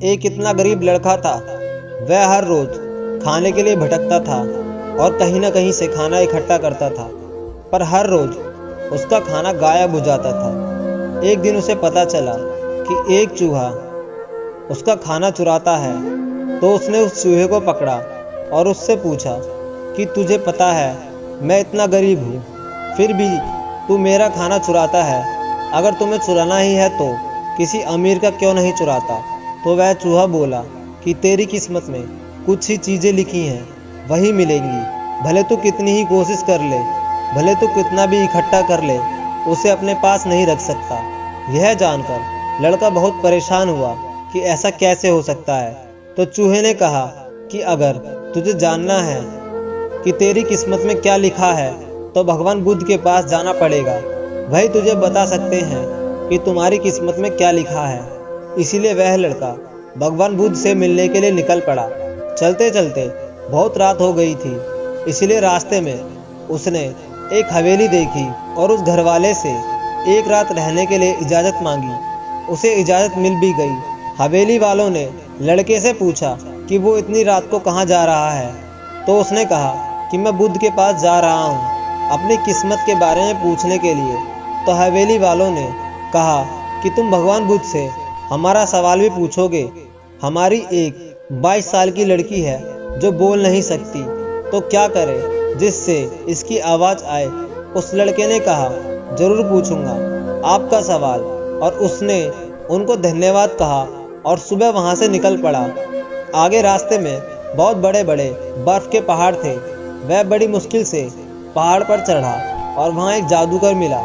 एक इतना गरीब लड़का था। वह हर रोज खाने के लिए भटकता था और कहीं न कहीं से खाना इकट्ठा करता था, पर हर रोज उसका खाना गायब हो जाता था। एक दिन उसे पता चला कि एक चूहा उसका खाना चुराता है, तो उसने उस चूहे को पकड़ा और उससे पूछा कि तुझे पता है मैं इतना गरीब हूँ, फिर भी तू मेरा खाना चुराता है। अगर तुम्हें चुराना ही है तो किसी अमीर का क्यों नहीं चुराता। तो वह चूहा बोला कि तेरी किस्मत में कुछ ही चीज़ें लिखी हैं, वही मिलेंगी। भले तू कितनी ही कोशिश कर ले, भले तू कितना भी इकट्ठा कर ले, उसे अपने पास नहीं रख सकता। यह जानकर लड़का बहुत परेशान हुआ कि ऐसा कैसे हो सकता है। तो चूहे ने कहा कि अगर तुझे जानना है कि तेरी किस्मत में क्या लिखा है, तो भगवान बुद्ध के पास जाना पड़ेगा। वही तुझे बता सकते हैं कि तुम्हारी किस्मत में क्या लिखा है। इसीलिए वह लड़का भगवान बुद्ध से मिलने के लिए निकल पड़ा। चलते चलते बहुत रात हो गई थी, इसलिए रास्ते में उसने एक हवेली देखी और उस घरवाले से एक रात रहने के लिए इजाज़त मांगी। उसे इजाज़त मिल भी गई। हवेली वालों ने लड़के से पूछा कि वो इतनी रात को कहाँ जा रहा है। तो उसने कहा कि मैं बुद्ध के पास जा रहा हूँ अपनी किस्मत के बारे में पूछने के लिए। तो हवेली वालों ने कहा कि तुम भगवान बुद्ध से हमारा सवाल भी पूछोगे। हमारी एक 22 साल की लड़की है जो बोल नहीं सकती, तो क्या करें जिससे इसकी आवाज़ आए। उस लड़के ने कहा जरूर पूछूंगा आपका सवाल। और उसने उनको धन्यवाद कहा और सुबह वहां से निकल पड़ा। आगे रास्ते में बहुत बड़े बड़े बर्फ के पहाड़ थे। वह बड़ी मुश्किल से पहाड़ पर चढ़ा और वहां एक जादूगर मिला।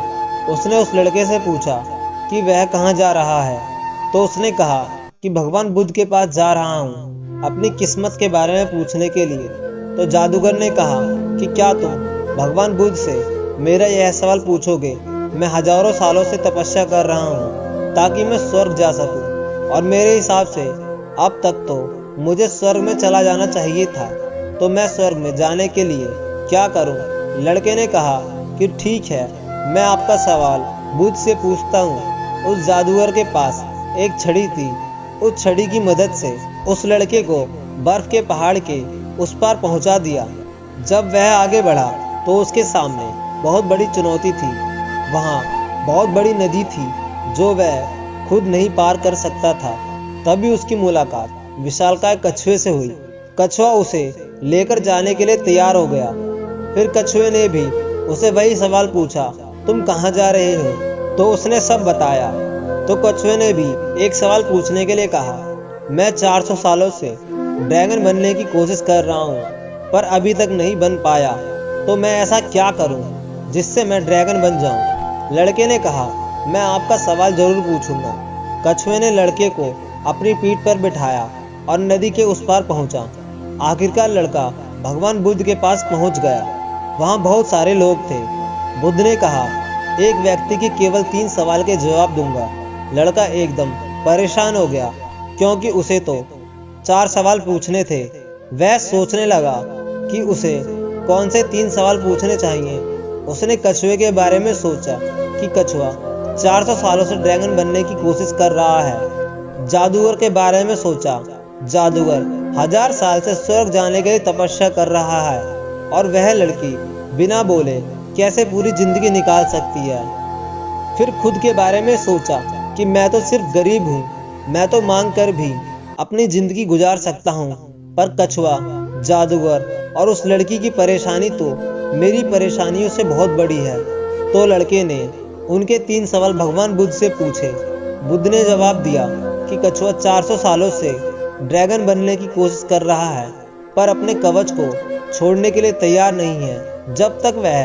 उसने उस लड़के से पूछा कि वह कहाँ जा रहा है। तो उसने कहा कि भगवान बुद्ध के पास जा रहा हूँ अपनी किस्मत के बारे में पूछने के लिए। तो जादूगर ने कहा कि क्या तुम भगवान बुद्ध से मेरा यह सवाल पूछोगे। मैं हजारों सालों से तपस्या कर रहा हूँ ताकि मैं स्वर्ग जा सकूं, और मेरे हिसाब से अब तक तो मुझे स्वर्ग में चला जाना चाहिए था। तो मैं स्वर्ग में जाने के लिए क्या करूं? लड़के ने कहा कि ठीक है, मैं आपका सवाल बुद्ध से पूछता हूँ। उस जादूगर के पास एक छड़ी थी। उस छड़ी की मदद से उस लड़के को बर्फ के पहाड़ के उस पार पहुंचा दिया। जब वह आगे बढ़ा तो उसके सामने बहुत बड़ी चुनौती थी। वहां बहुत बड़ी नदी थी जो वह खुद नहीं पार कर सकता था। तभी उसकी मुलाकात विशालकाय कछुए से हुई। कछुआ उसे लेकर जाने के लिए तैयार हो गया। फिर कछुए ने भी उसे वही सवाल पूछा, तुम कहाँ जा रहे हो? तो उसने सब बताया। तो कछुए ने भी एक सवाल पूछने के लिए कहा, मैं 400 सालों से ड्रैगन बनने की कोशिश कर रहा हूँ, पर अभी तक नहीं बन पाया। तो मैं ऐसा क्या करूँ जिससे मैं ड्रैगन बन जाऊँ? लड़के ने कहा, मैं आपका सवाल जरूर पूछूंगा। कछुए ने लड़के को अपनी पीठ पर बिठाया और नदी के उस पार पहुंचा। आखिरकार लड़का भगवान बुद्ध के पास पहुंच गया। वहां बहुत सारे लोग थे। बुद्ध ने कहा, एक व्यक्ति के केवल 3 सवाल के जवाब दूंगा। लड़का एकदम परेशान हो गया क्योंकि उसे तो 4 सवाल पूछने थे। वह सोचने लगा कि उसे कौन से 3 सवाल पूछने चाहिए। उसने कछुए के बारे में सोचा कि कछुआ 400 सालों से ड्रैगन बनने की कोशिश कर रहा है। जादूगर के बारे में सोचा, जादूगर 1000 साल से स्वर्ग जाने के लिए तपस्या कर रहा है, और वह लड़की बिना बोले कैसे पूरी जिंदगी निकाल सकती है। फिर खुद के बारे में सोचा कि मैं तो सिर्फ गरीब हूँ, मैं तो मांग कर भी अपनी जिंदगी गुजार सकता हूँ, पर कछुआ, जादूगर और उस लड़की की परेशानी तो मेरी परेशानियों से बहुत बड़ी है। तो लड़के ने उनके 3 सवाल भगवान बुद्ध से पूछे। बुद्ध ने जवाब दिया कि कछुआ 400 सालों से ड्रैगन बनने की कोशिश कर रहा है, पर अपने कवच को छोड़ने के लिए तैयार नहीं है। जब तक वह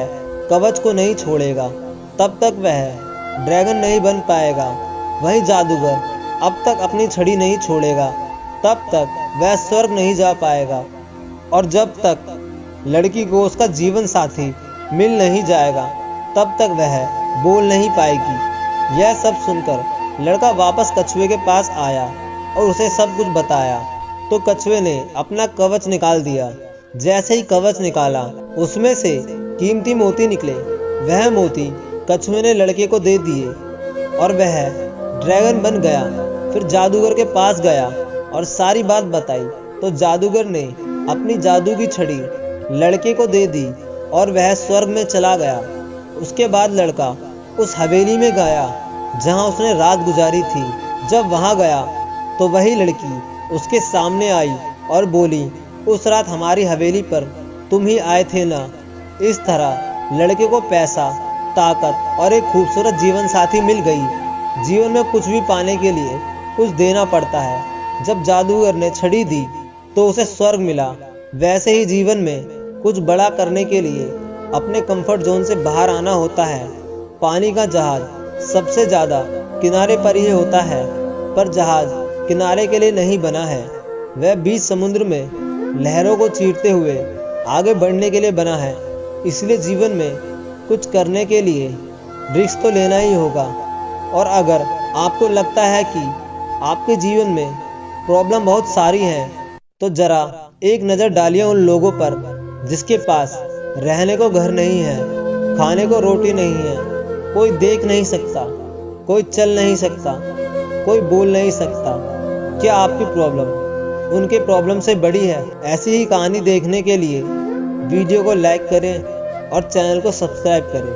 कवच को नहीं छोड़ेगा तब तक वह ड्रैगन नहीं बन पाएगा। वही जादूगर अब तक अपनी छड़ी नहीं छोड़ेगा तब तक वह स्वर्ग नहीं जा पाएगा, और जब तक लड़की को उसका जीवन साथी मिल नहीं जाएगा तब तक वह बोल नहीं पाएगी। यह सब सुनकर लड़का वापस कछुए के पास आया और उसे सब कुछ बताया। तो कछुए ने अपना कवच निकाल दिया। जैसे ही कवच निकाला उसमें से कीमती मोती निकले। वह मोती कछुए ने लड़के को दे दिए और वह ड्रैगन बन गया। फिर जादूगर के पास गया और सारी बात बताई तो जादूगर ने अपनी जादू की छड़ी लड़के को दे दी और वह स्वर्ग में चला गया। उसके बाद लड़का उस हवेली में गया जहां उसने रात गुजारी थी। जब वहां गया तो वही लड़की उसके सामने आई और बोली, उस रात हमारी हवेली पर तुम ही आए थे ना। इस तरह लड़के को पैसा, ताकत और एक खूबसूरत जीवन साथी मिल गई। जीवन में कुछ भी पाने के लिए कुछ देना पड़ता है। जब जादूगर ने छड़ी दी तो उसे स्वर्ग मिला। वैसे ही जीवन में कुछ बड़ा करने के लिए अपने कंफर्ट जोन से बाहर आना होता है। पानी का जहाज सबसे ज्यादा किनारे पर ही होता है, पर जहाज किनारे के लिए नहीं बना है। वह बीच समुद्र में लहरों को चीरते हुए आगे बढ़ने के लिए बना है। इसलिए जीवन में कुछ करने के लिए रिस्क तो लेना ही होगा। और अगर आपको लगता है कि आपके जीवन में प्रॉब्लम बहुत सारी हैं, तो जरा एक नज़र डालिए उन लोगों पर जिसके पास रहने को घर नहीं है, खाने को रोटी नहीं है, कोई देख नहीं सकता, कोई चल नहीं सकता, कोई बोल नहीं सकता। क्या आपकी प्रॉब्लम उनके प्रॉब्लम से बड़ी है? ऐसी ही कहानी देखने के लिए वीडियो को लाइक करें और चैनल को सब्सक्राइब करें।